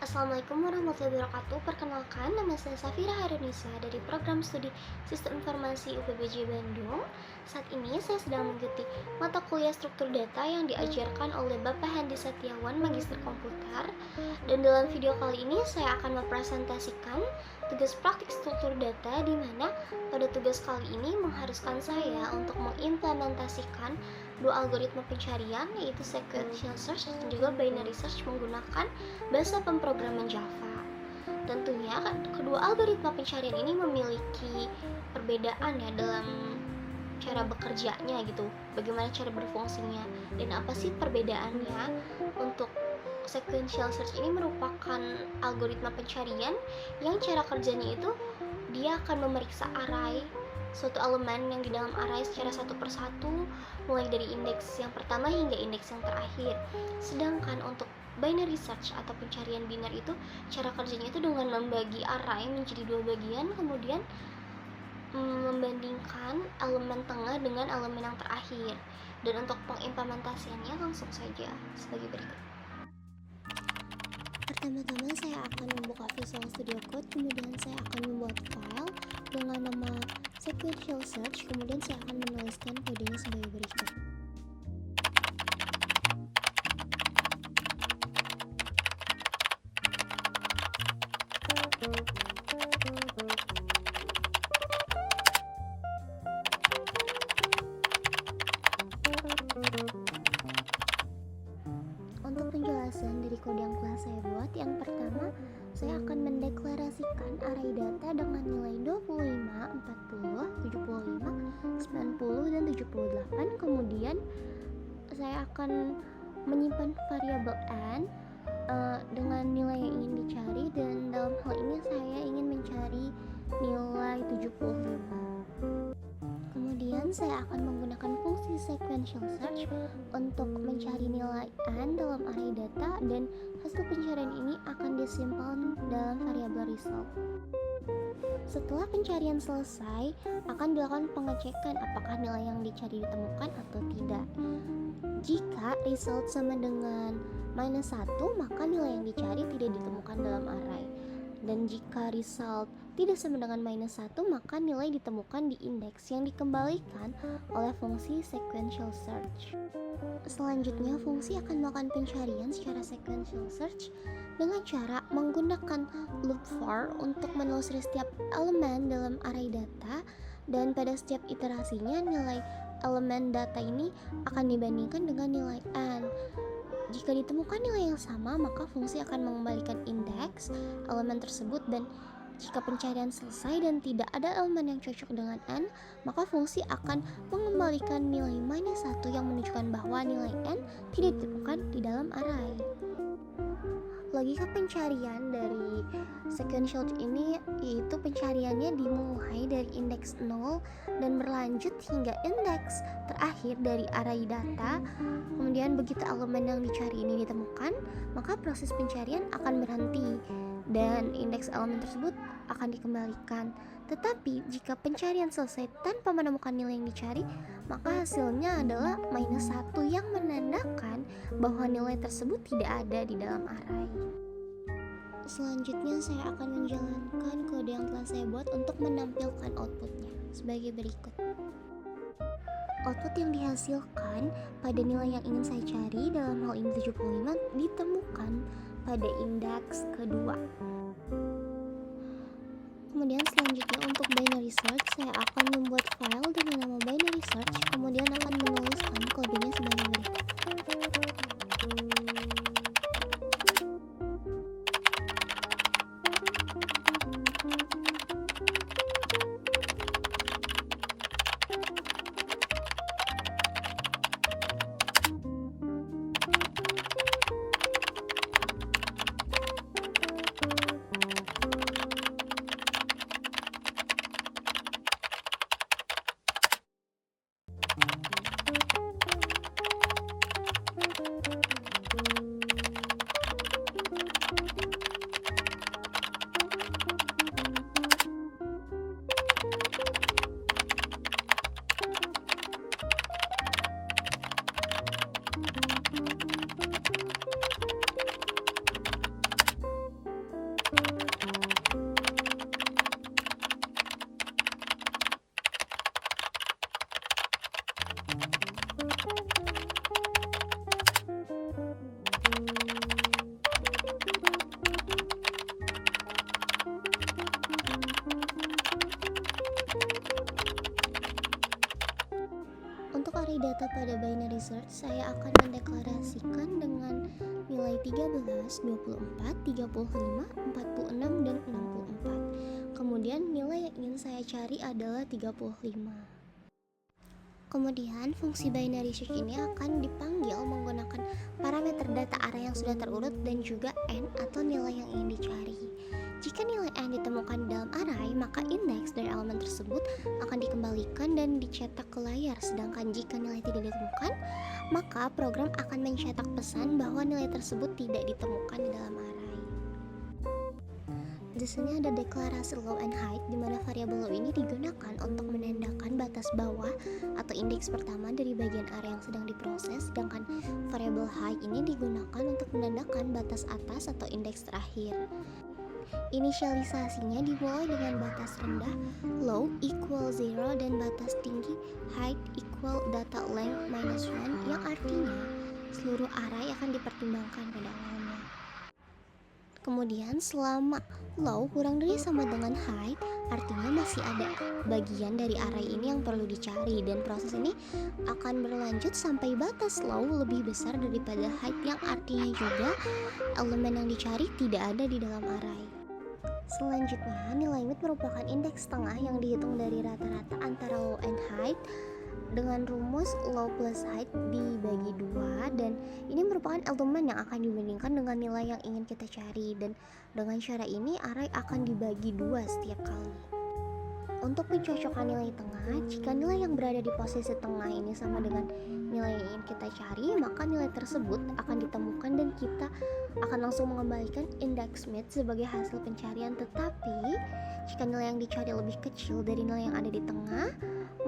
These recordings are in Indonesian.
Assalamualaikum warahmatullahi wabarakatuh. Perkenalkan, nama saya Safira Harunisa dari Program Studi Sistem Informasi UPBJ Bandung. Saat ini saya sedang mengikuti mata kuliah struktur data yang diajarkan oleh Bapak Handi Setiawan, Magister Komputer. Dan dalam video kali ini saya akan mempresentasikan tugas praktik struktur data, di mana pada tugas kali ini mengharuskan saya untuk mengimplementasikan dua algoritma pencarian, yaitu sequential search dan juga binary search menggunakan bahasa pemrograman Java. Tentunya kedua algoritma pencarian ini memiliki perbedaan ya dalam cara bekerjanya gitu, bagaimana cara berfungsinya, dan apa sih perbedaannya. Untuk sequential search ini merupakan algoritma pencarian yang cara kerjanya itu dia akan memeriksa array suatu elemen yang di dalam array secara satu persatu, mulai dari indeks yang pertama hingga indeks yang terakhir. Sedangkan untuk binary search atau pencarian biner itu cara kerjanya itu dengan membagi array menjadi dua bagian, kemudian membandingkan elemen tengah dengan elemen yang terakhir. Dan untuk pengimplementasiannya langsung saja sebagai berikut. Pertama-tama saya akan membuka Visual Studio Code, kemudian saya akan membuat file dengan nama sequential search, kemudian saya akan menuliskan kodenya sebagai berikut. Untuk penjelasan dari kode yang telah saya buat, yang pertama saya akan mendeklarasikan array data dengan nilai 25, 40, 75, 90, dan 78. Kemudian saya akan menyimpan variabel n dengan nilai yang ingin dicari, dan dalam hal ini saya ingin mencari nilai 75. Kemudian saya akan menggunakan fungsi sequential search untuk mencari nilai n dalam array data, dan hasil pencarian ini akan disimpan dalam variabel result. Setelah pencarian selesai, akan dilakukan pengecekan apakah nilai yang dicari ditemukan atau tidak. Jika result sama dengan -1, maka nilai yang dicari tidak ditemukan dalam array. Dan jika result tidak sama dengan -1, maka nilai ditemukan di indeks yang dikembalikan oleh fungsi sequential search. Selanjutnya, fungsi akan melakukan pencarian secara sequential search dengan cara menggunakan loop for untuk menelusuri setiap elemen dalam array data, dan pada setiap iterasinya nilai elemen data ini akan dibandingkan dengan nilai n. Jika ditemukan nilai yang sama, maka fungsi akan mengembalikan indeks elemen tersebut, dan jika pencarian selesai dan tidak ada elemen yang cocok dengan n, maka fungsi akan mengembalikan nilai -1 yang menunjukkan bahwa nilai n tidak ditemukan di dalam array. Logika pencarian dari sequential ini yaitu pencariannya dimulai dari indeks 0 dan berlanjut hingga indeks terakhir dari array data. Kemudian begitu elemen yang dicari ini ditemukan, maka proses pencarian akan berhenti dan indeks elemen tersebut akan dikembalikan. Tetapi jika pencarian selesai tanpa menemukan nilai yang dicari, maka hasilnya adalah -1 yang menandakan bahwa nilai tersebut tidak ada di dalam array. Selanjutnya saya akan menjalankan kode yang telah saya buat untuk menampilkan outputnya sebagai berikut. Output yang dihasilkan pada nilai yang ingin saya cari, dalam hal ini 75, ditemukan pada indeks kedua. Kemudian selanjutnya untuk binary search, saya akan membuat file dengan nama binary search, kemudian akan menuliskan kodenya sebagai berikut. array data pada binary search, saya akan mendeklarasikan dengan nilai 13, 24, 35, 46, dan 64. Kemudian nilai yang ingin saya cari adalah 35. Kemudian fungsi binary search ini akan dipanggil menggunakan parameter data array yang sudah terurut dan juga n atau nilai yang ingin dicari. Jika nilai n ditemukan dalam array, maka indeks dari elemen tersebut akan dikembalikan dan dicetak ke layar. Sedangkan jika nilai tidak ditemukan, maka program akan mencetak pesan bahwa nilai tersebut tidak ditemukan di dalam array. Di sini ada deklarasi low and height, di mana variabel low ini digunakan untuk menandakan batas bawah atau indeks pertama dari bagian array yang sedang diproses, sedangkan variabel height ini digunakan untuk menandakan batas atas atau indeks terakhir. Inisialisasinya dimulai dengan batas rendah low equal 0 dan batas tinggi height equal data length minus 1, yang artinya seluruh array akan dipertimbangkan pada awalnya. Kemudian selama low kurang dari sama dengan height, artinya masih ada bagian dari array ini yang perlu dicari, dan proses ini akan berlanjut sampai batas low lebih besar daripada height, yang artinya juga elemen yang dicari tidak ada di dalam array. Selanjutnya, nilai mid merupakan indeks tengah yang dihitung dari rata-rata antara low and height dengan rumus low plus height dibagi 2, dan ini merupakan elemen yang akan dibandingkan dengan nilai yang ingin kita cari, dan dengan cara ini array akan dibagi 2 setiap kali. Untuk mencocokkan nilai tengah, jika nilai yang berada di posisi tengah ini sama dengan nilai yang ingin kita cari, maka nilai tersebut akan ditemukan dan kita akan langsung mengembalikan indeks mid sebagai hasil pencarian. Tetapi jika nilai yang dicari lebih kecil dari nilai yang ada di tengah,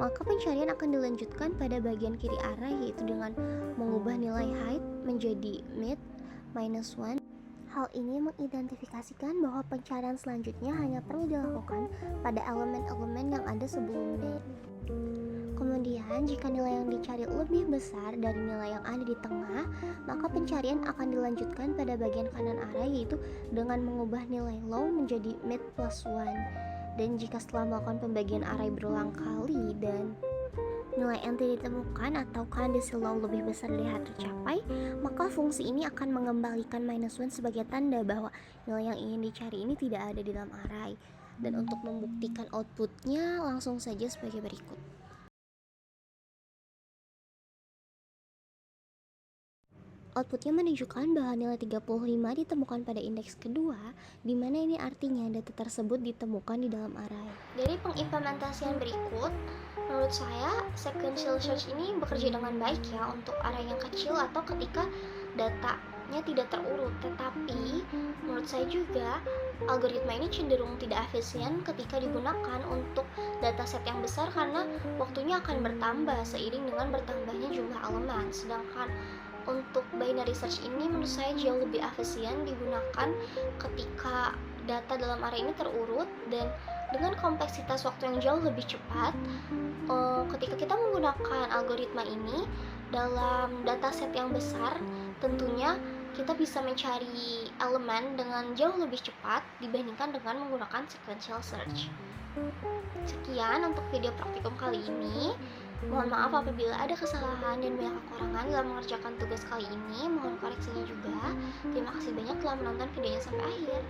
maka pencarian akan dilanjutkan pada bagian kiri array, yaitu dengan mengubah nilai height menjadi mid minus 1. Hal ini mengidentifikasikan bahwa pencarian selanjutnya hanya perlu dilakukan pada elemen-elemen yang ada sebelum mid. Kemudian jika nilai yang dicari lebih besar dari nilai yang ada di tengah, maka pencarian akan dilanjutkan pada bagian kanan array, yaitu dengan mengubah nilai low menjadi mid plus 1. Dan jika setelah melakukan pembagian array berulang kali dan nilai yang tidak ditemukan atau kondisi low lebih besar dari hard tercapai, maka fungsi ini akan mengembalikan minus 1 sebagai tanda bahwa nilai yang ingin dicari ini tidak ada di dalam array. Dan untuk membuktikan outputnya, langsung saja sebagai berikut. Outputnya menunjukkan bahwa nilai 35 ditemukan pada indeks kedua, di mana ini artinya data tersebut ditemukan di dalam array. Dari pengimplementasian berikut, menurut saya sequential search ini bekerja dengan baik ya untuk array yang kecil atau ketika datanya tidak terurut. Tetapi menurut saya juga algoritma ini cenderung tidak efisien ketika digunakan untuk dataset yang besar, karena waktunya akan bertambah seiring dengan bertambahnya jumlah elemen. Sedangkan untuk binary search ini menurut saya jauh lebih efisien digunakan ketika data dalam array ini terurut dan dengan kompleksitas waktu yang jauh lebih cepat. Ketika kita menggunakan algoritma ini dalam dataset yang besar, tentunya kita bisa mencari elemen dengan jauh lebih cepat dibandingkan dengan menggunakan sequential search. Sekian untuk video praktikum kali ini. Mohon maaf apabila ada kesalahan dan banyak kekurangan dalam mengerjakan tugas kali ini. Mohon koreksinya juga. Terima kasih banyak telah menonton videonya sampai akhir.